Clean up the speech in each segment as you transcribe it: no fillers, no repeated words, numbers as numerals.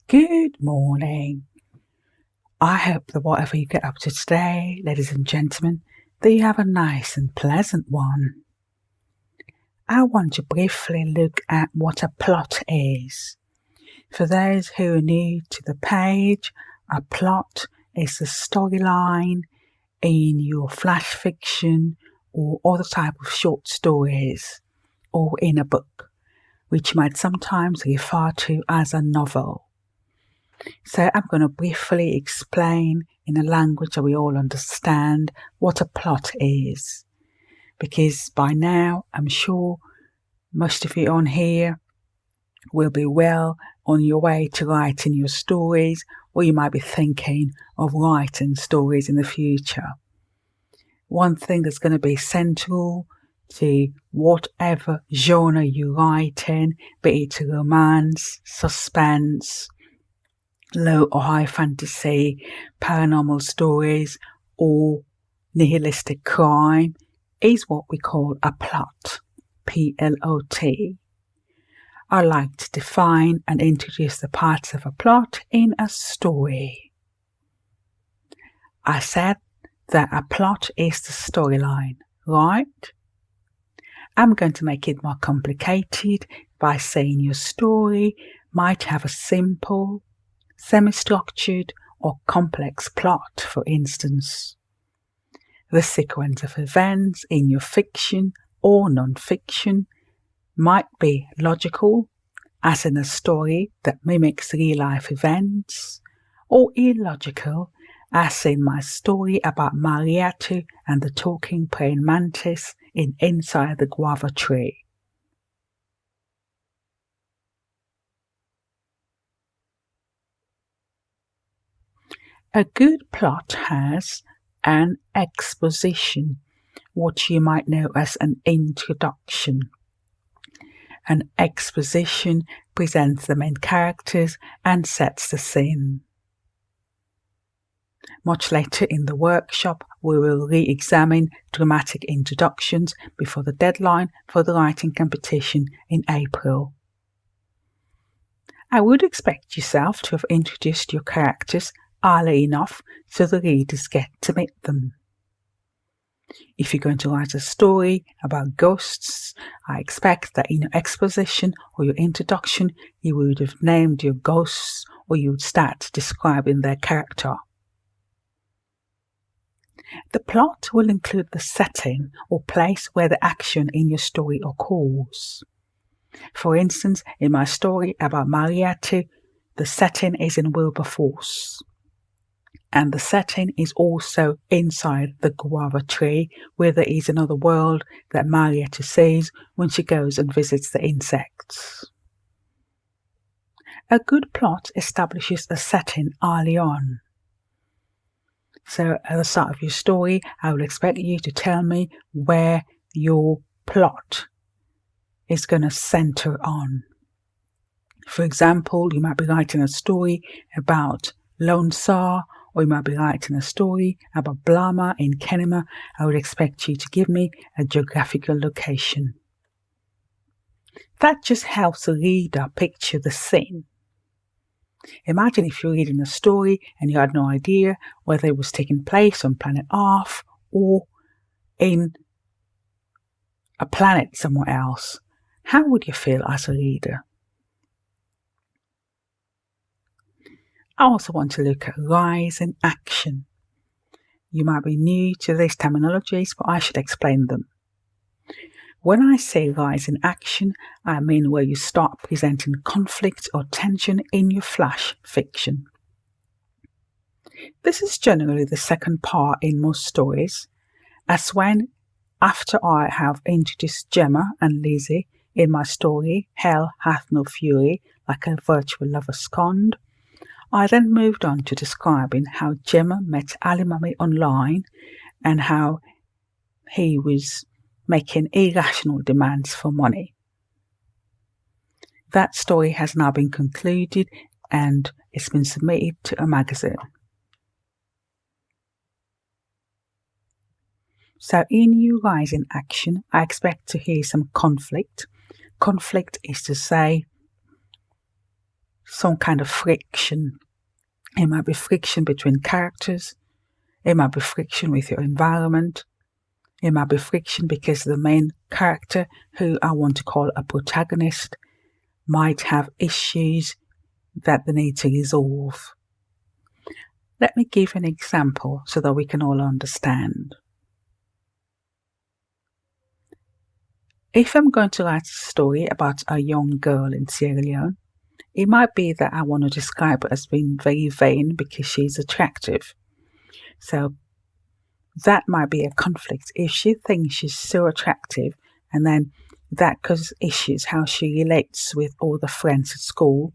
Good morning. I hope that whatever you get up to today, ladies and gentlemen, that you have a nice and pleasant one. I want to briefly look at what a plot is. For those who are new to the page, a plot is the storyline in your flash fiction or other type of short stories or in a book, which you might sometimes refer to as a novel. So I'm going to briefly explain in a language that we all understand what a plot is. Because by now, I'm sure most of you on here will be well on your way to writing your stories, or you might be thinking of writing stories in the future. One thing that's going to be central to whatever genre you write in, be it romance, suspense, low or high fantasy, paranormal stories, or nihilistic crime, is what we call a plot. P-L-O-T. I like to define and introduce the parts of a plot in a story. I said that a plot is the storyline, right? I'm going to make it more complicated by saying your story might have a simple, semi-structured or complex plot, for instance. The sequence of events in your fiction or non-fiction might be logical, as in a story that mimics real-life events, or illogical, as in my story about Marietta and the talking praying mantis in Inside the Guava Tree. A good plot has an exposition, what you might know as an introduction. An exposition presents the main characters and sets the scene. Much later in the workshop, we will re-examine dramatic introductions before the deadline for the writing competition in April. I would expect yourself to have introduced your characters early enough so the readers get to meet them. If you're going to write a story about ghosts, I expect that in your exposition or your introduction, you would have named your ghosts or you would start describing their character. The plot will include the setting or place where the action in your story occurs. For instance, in my story about Marietta, the setting is in Wilberforce. And the setting is also inside the guava tree, where there is another world that Marietta sees when she goes and visits the insects. A good plot establishes a setting early on. So at the start of your story, I would expect you to tell me where your plot is going to center on. For example, you might be writing a story about Lone Star, or you might be writing a story about Blama in Kenema. I would expect you to give me a geographical location. That just helps the reader picture the scene. Imagine if you're reading a story and you had no idea whether it was taking place on planet Earth or in a planet somewhere else. How would you feel as a reader? I also want to look at rise in action. You might be new to these terminologies, but I should explain them. When I say rise in action, I mean where you start presenting conflict or tension in your flash fiction. This is generally the second part in most stories, as when, after I have introduced Gemma and Lizzie in my story, Hell Hath No Fury, Like a Virtual Lover Scorned, I then moved on to describing how Gemma met Ali Mummy online and how he was making irrational demands for money. That story has now been concluded and it's been submitted to a magazine. So in You Rise in Action, I expect to hear some conflict. Conflict is to say some kind of friction. It might be friction between characters. It might be friction with your environment. It might be friction because the main character, who I want to call a protagonist, might have issues that they need to resolve. Let me give an example so that we can all understand. If I'm going to write a story about a young girl in Sierra Leone, it might be that I want to describe her as being very vain because she's attractive. So that might be a conflict. If she thinks she's so attractive, and then that causes issues how she relates with all the friends at school,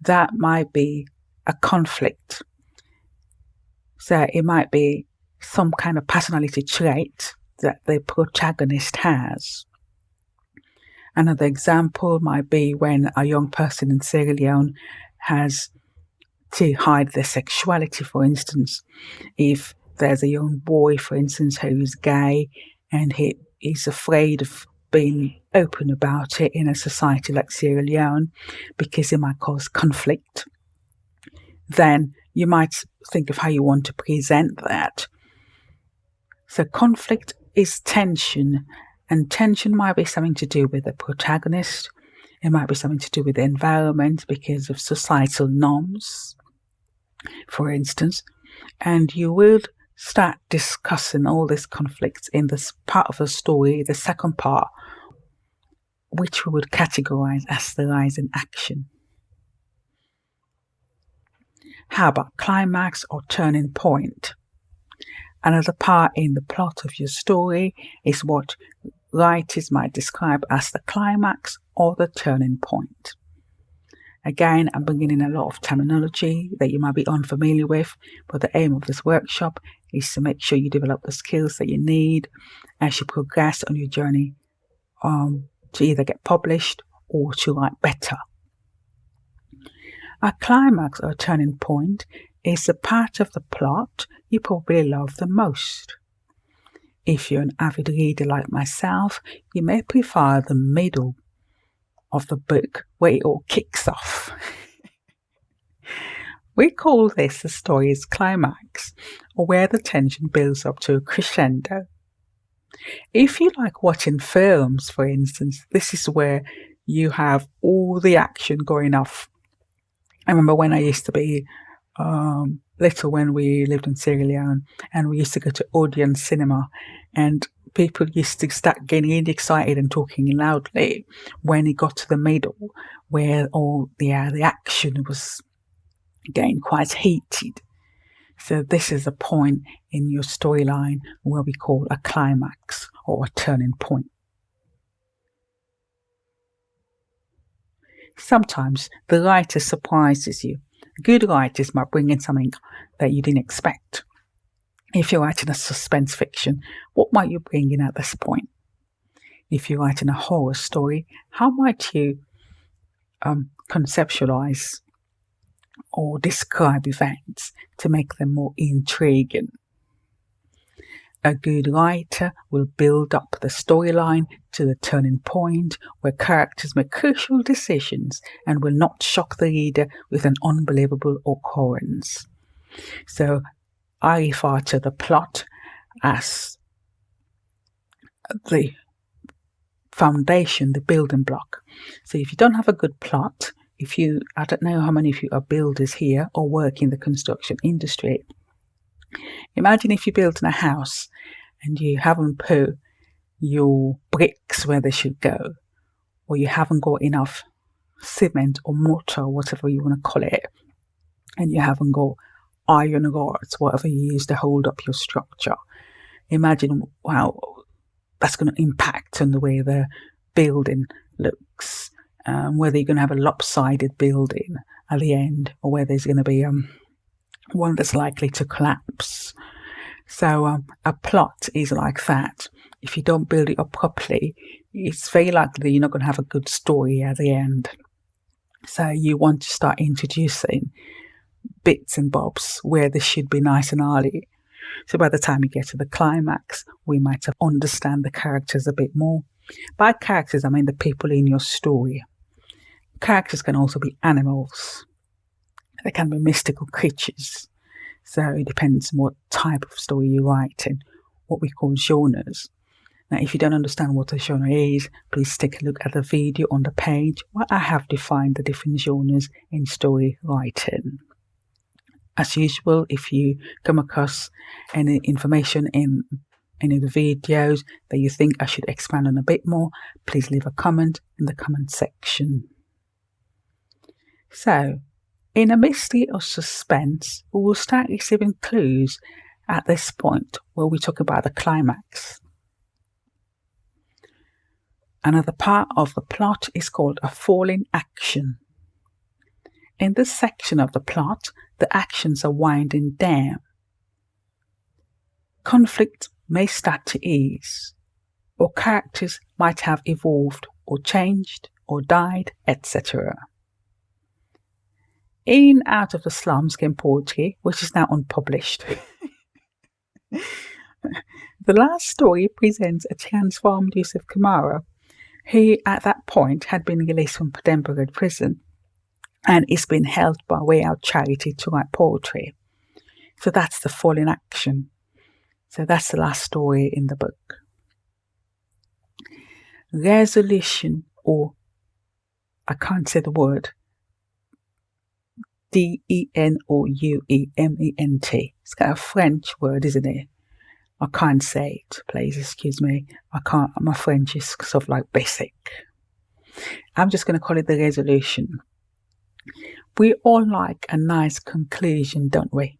that might be a conflict. So it might be some kind of personality trait that the protagonist has. Another example might be when a young person in Sierra Leone has to hide their sexuality, for instance. If there's a young boy, for instance, who is gay and he's afraid of being open about it in a society like Sierra Leone because it might cause conflict, then you might think of how you want to present that. So conflict is tension, and tension might be something to do with the protagonist. It might be something to do with the environment because of societal norms, for instance. And you will start discussing all these conflicts in this part of the story, the second part, which we would categorize as the rise in action. How about climax or turning point? Another part in the plot of your story is what writers might describe as the climax or the turning point. Again, I'm bringing in a lot of terminology that you might be unfamiliar with, but the aim of this workshop is to make sure you develop the skills that you need as you progress on your journey to either get published or to write better. A climax or a turning point is the part of the plot you probably love the most. If you're an avid reader like myself, you may prefer the middle of the book where it all kicks off. We call this the story's climax, or where the tension builds up to a crescendo. If you like watching films, for instance, this is where you have all the action going off. I remember when I used to be little, when we lived in Sierra Leone, and we used to go to Odeon cinema, and people used to start getting really excited and talking loudly when it got to the middle, where all the action was getting quite heated. So this is a point in your storyline where we call a climax or a turning point. Sometimes the writer surprises you. Good writers might bring in something that you didn't expect. If you're writing a suspense fiction, what might you bring in at this point? If you're writing a horror story, how might you conceptualize or describe events to make them more intriguing? A good writer will build up the storyline to the turning point where characters make crucial decisions and will not shock the reader with an unbelievable occurrence. So I refer to the plot as the foundation, the building block. So if you don't have a good plot, I don't know how many of you are builders here or work in the construction industry. Imagine if you're building a house and you haven't put your bricks where they should go, or you haven't got enough cement or mortar, or whatever you want to call it, and you haven't got iron rods, whatever you use to hold up your structure. Imagine how that's going to impact on the way the building looks, whether you're going to have a lopsided building at the end, or whether there's going to be one that's likely to collapse. So a plot is like that. If you don't build it up properly, it's very likely you're not going to have a good story at the end. So you want to start introducing bits and bobs where this should be nice and early. So by the time you get to the climax, we might have understand the characters a bit more. By characters, I mean the people in your story. Characters can also be animals. They can be mystical creatures. So it depends on what type of story you write and what we call genres. Now, if you don't understand what a genre is, please take a look at the video on the page where I have defined the different genres in story writing. As usual, if you come across any information in any of the videos that you think I should expand on a bit more, please leave a comment in the comment section. So, in a mystery or suspense, we will start receiving clues at this point where we talk about the climax. Another part of the plot is called a falling action. In this section of the plot, the actions are winding down. Conflict may start to ease, or characters might have evolved or changed or died, etc. In Out of the Slums came poetry, which is now unpublished. The last story presents a transformed Yusuf Kamara, who at that point had been released from Edinburgh prison and is being held by Way Out Charity to write poetry. So that's the falling action. So that's the last story in the book. Resolution, or I can't say the word, Denouement. It's got a French word, isn't it? I can't say it, please excuse me. My French is sort of like basic. I'm just going to call it the resolution. We all like a nice conclusion, don't we?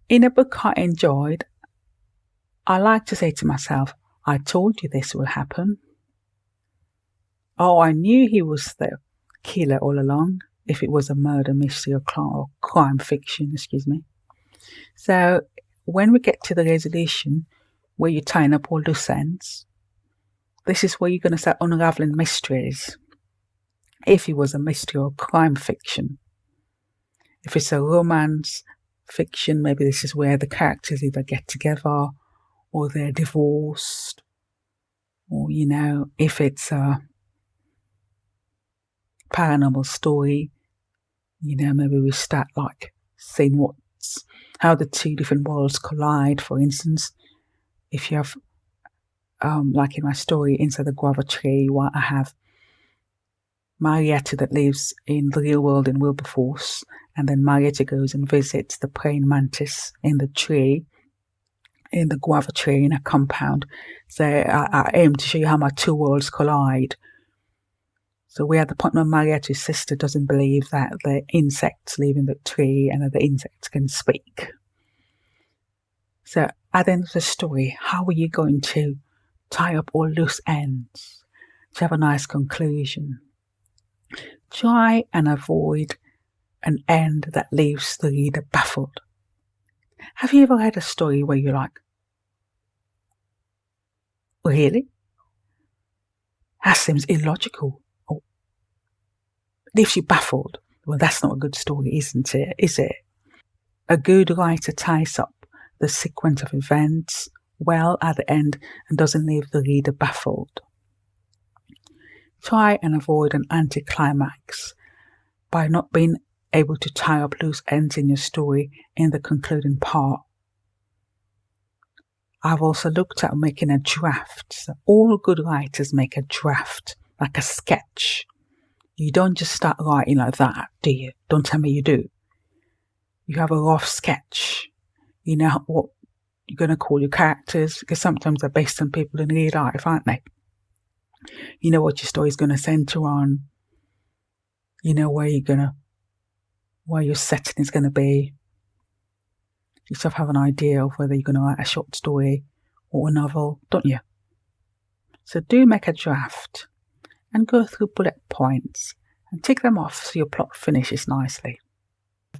In a book I enjoyed, I like to say to myself, I told you this will happen. Oh, I knew he was the killer all along, if it was a murder mystery or crime fiction, excuse me. So when we get to the resolution, where you're tying up all loose ends, this is where you're going to start unraveling mysteries. If it was a mystery or crime fiction. If it's a romance fiction, maybe this is where the characters either get together or they're divorced. Or, if it's a paranormal story, maybe we start like seeing how the two different worlds collide. For instance, if you have, like in my story, Inside the Guava Tree, where I have Marietta that lives in the real world in Wilberforce, and then Marietta goes and visits the praying mantis in the tree, in the guava tree in a compound. So I aim to show you how my two worlds collide. So we're at the point where Marietta's sister doesn't believe that the insects live in the tree and that the insects can speak. So at the end of the story, how are you going to tie up all loose ends to have a nice conclusion? Try and avoid an end that leaves the reader baffled. Have you ever read a story where you're like, really? That seems illogical. Or leaves you baffled. Well, that's not a good story, isn't it? Is it? A good writer ties up the sequence of events well at the end and doesn't leave the reader baffled. Try and avoid an anticlimax by not being able to tie up loose ends in your story in the concluding part. I've also looked at making a draft. So all good writers make a draft, like a sketch. You don't just start writing like that, do you? Don't tell me you do. You have a rough sketch. You know what you're going to call your characters, because sometimes they're based on people in real life, aren't they? You know what your story's going to center on. You know where your setting is going to be. You sort of have an idea of whether you're going to write a short story or a novel, don't you? So do make a draft and go through bullet points and tick them off so your plot finishes nicely.